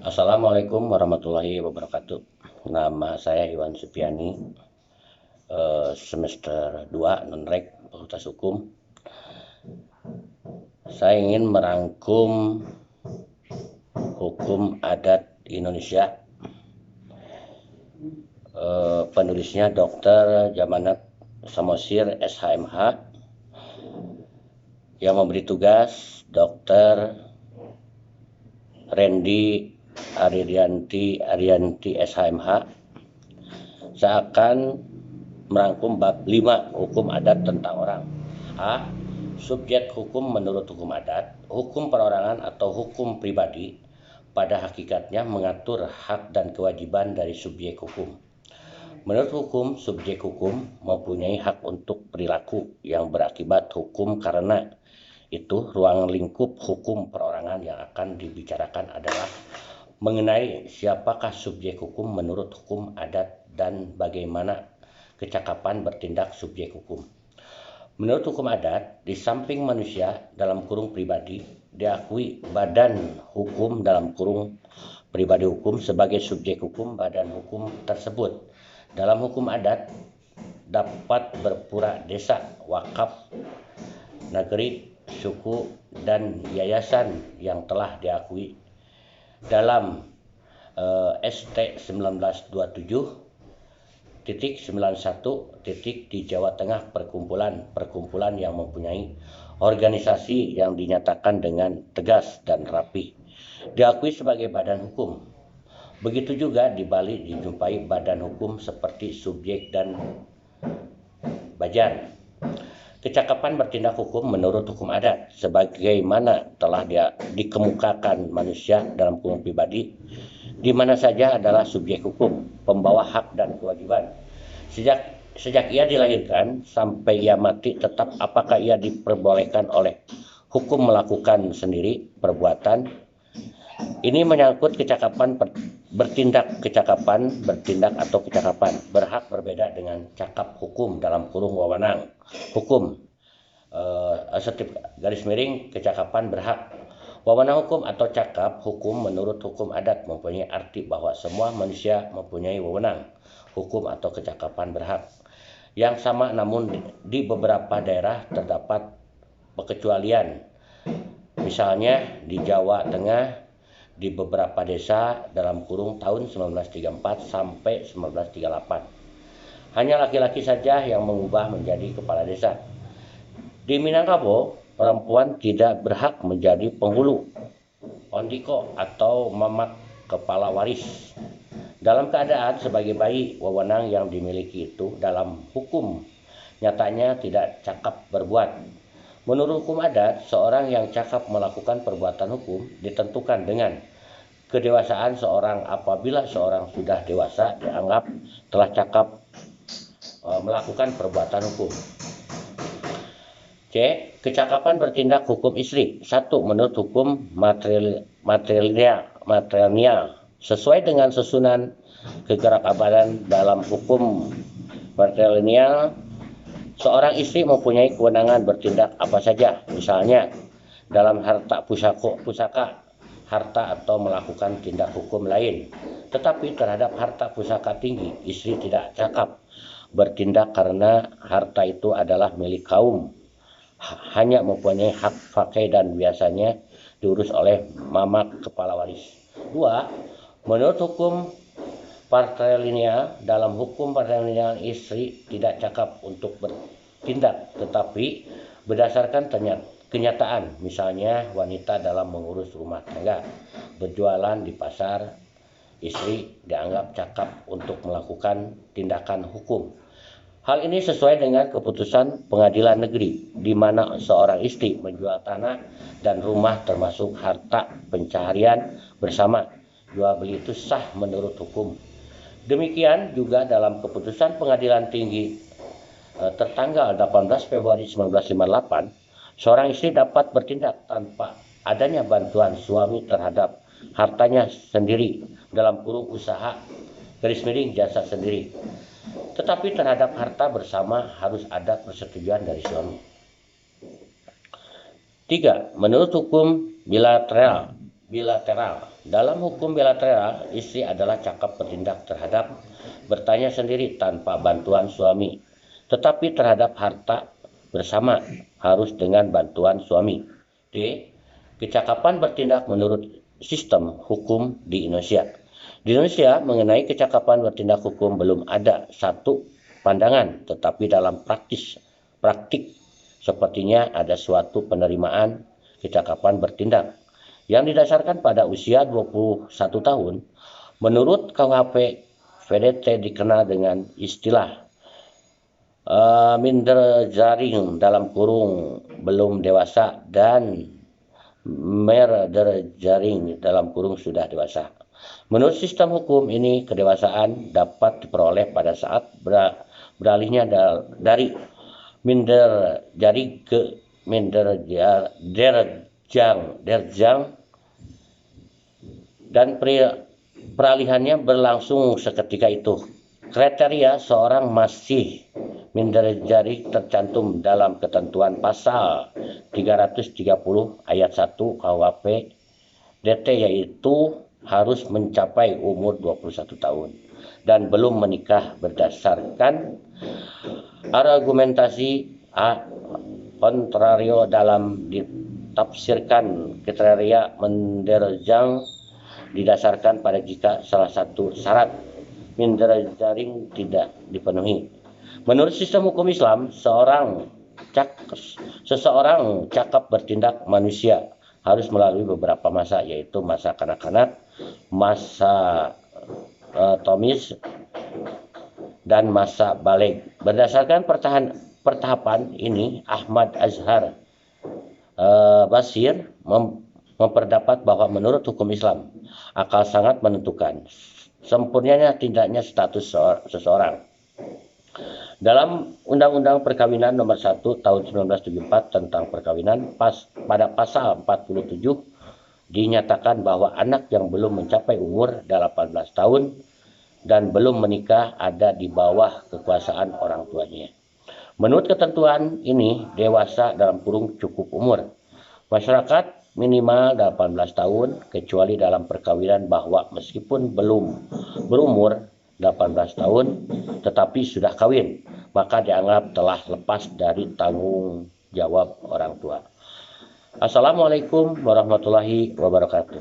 Assalamualaikum warahmatullahi wabarakatuh. Nama saya Iwan Supiani, semester 2 Nonrek Fakultas Hukum. Saya ingin merangkum hukum adat Indonesia. Penulisnya Dr. Jamanat Samosir SHMH, yang memberi tugas Dr. Randy Arianti SHMH. Saya akan merangkum bab 5 hukum adat tentang orang. A. Subjek hukum menurut hukum adat. Hukum perorangan atau hukum pribadi pada hakikatnya mengatur hak dan kewajiban dari subjek hukum. Menurut hukum, subjek hukum mempunyai hak untuk perilaku yang berakibat hukum, karena itu ruang lingkup hukum perorangan yang akan dibicarakan adalah mengenai siapakah subjek hukum menurut hukum adat dan bagaimana kecakapan bertindak subjek hukum. Menurut hukum adat, di samping manusia dalam kurung pribadi, diakui badan hukum dalam kurung pribadi hukum sebagai subjek hukum badan hukum tersebut. Dalam hukum adat dapat berpura desa, wakaf, negeri, suku, dan yayasan yang telah diakui dalam ST 1927.91 di Jawa Tengah, perkumpulan yang mempunyai organisasi yang dinyatakan dengan tegas dan rapi diakui sebagai badan hukum. Begitu juga di Bali dijumpai badan hukum seperti subjek dan bajan. Kecakapan bertindak hukum menurut hukum adat sebagaimana telah dikemukakan manusia dalam kurung pribadi di mana saja adalah subjek hukum, pembawa hak dan kewajiban. Sejak ia dilahirkan sampai ia mati, tetap apakah ia diperbolehkan oleh hukum melakukan sendiri perbuatan. Ini menyangkut kecakapan bertindak. Kecakapan bertindak atau kecakapan berhak berbeda dengan cakap hukum dalam kurung wewenang hukum. Kecakapan berhak. Wewenang hukum atau cakap hukum menurut hukum adat mempunyai arti bahwa semua manusia mempunyai wewenang hukum atau kecakapan berhak yang sama, namun di beberapa daerah terdapat pengecualian. Misalnya di Jawa Tengah, di beberapa desa dalam kurung tahun 1934 sampai 1938. Hanya laki-laki saja yang mengubah menjadi kepala desa. Di Minangkabau, perempuan tidak berhak menjadi penghulu, ondiko atau mamak kepala waris. Dalam keadaan sebagai bayi, wewenang yang dimiliki itu dalam hukum nyatanya tidak cakap berbuat. Menurut hukum adat, seorang yang cakap melakukan perbuatan hukum ditentukan dengan kedewasaan seorang. Apabila seorang sudah dewasa, dianggap telah cakap melakukan perbuatan hukum. C. Kecakapan bertindak hukum istri. 1. Menurut hukum materialnya sesuai dengan susunan kegerakabanan dalam hukum materialnya, seorang istri mempunyai kewenangan bertindak apa saja, misalnya dalam harta pusaka, harta atau melakukan tindak hukum lain. Tetapi terhadap harta pusaka tinggi, istri tidak cakap bertindak karena harta itu adalah milik kaum, hanya mempunyai hak pakai dan biasanya diurus oleh mamak kepala waris. 2. Menurut hukum patrilineal, dalam hukum patrilineal istri tidak cakap untuk bertindak, tetapi berdasarkan kenyataan, misalnya wanita dalam mengurus rumah tangga, berjualan di pasar, istri dianggap cakap untuk melakukan tindakan hukum. Hal ini sesuai dengan keputusan pengadilan negeri, di mana seorang istri menjual tanah dan rumah termasuk harta pencaharian bersama. Jual beli itu sah menurut hukum. Demikian juga dalam keputusan pengadilan tinggi tertanggal 18 Februari 1958, seorang istri dapat bertindak tanpa adanya bantuan suami terhadap hartanya sendiri dalam kurung usaha jasa sendiri. Tetapi terhadap harta bersama harus ada persetujuan dari suami. 3. Menurut hukum bilateral, Dalam hukum bilateral, istri adalah cakap bertindak terhadap bertanya sendiri tanpa bantuan suami, tetapi terhadap harta bersama harus dengan bantuan suami. D. Kecakapan bertindak menurut sistem hukum di Indonesia. Di Indonesia, mengenai kecakapan bertindak hukum belum ada satu pandangan, tetapi dalam praktik sepertinya ada suatu penerimaan kecakapan bertindak yang didasarkan pada usia 21 tahun. Menurut KUHP, VDT dikenal dengan istilah minder jaring dalam kurung belum dewasa dan merder jaring dalam kurung sudah dewasa. Menurut sistem hukum ini, kedewasaan dapat diperoleh pada saat beralihnya dari minder jaring ke minder derjang dan peralihannya berlangsung seketika itu. Kriteria seorang masih minder jaring tercantum dalam ketentuan pasal 330 ayat 1 KUHP DT, yaitu harus mencapai umur 21 tahun dan belum menikah berdasarkan argumentasi kontrario dalam ditafsirkan. Kriteria menderjang didasarkan pada jika salah satu syarat minder jaring tidak dipenuhi. Menurut sistem hukum Islam, seseorang cakap bertindak manusia harus melalui beberapa masa, yaitu masa kanak-kanak, masa tomis, dan masa balik. Berdasarkan pertahapan ini, Ahmad Azhar Basir memperdapat bahwa menurut hukum Islam, akal sangat menentukan sempurnanya tindaknya status seseorang. Dalam Undang-Undang Perkawinan Nomor 1 Tahun 1974 tentang perkawinan, pada pasal 47 dinyatakan bahwa anak yang belum mencapai umur 18 tahun dan belum menikah ada di bawah kekuasaan orang tuanya. Menurut ketentuan ini, dewasa dalam kurung cukup umur masyarakat minimal 18 tahun, kecuali dalam perkawinan bahwa meskipun belum berumur 18 tahun tetapi sudah kawin, maka dianggap telah lepas dari tanggung jawab orang tua. Assalamualaikum warahmatullahi wabarakatuh.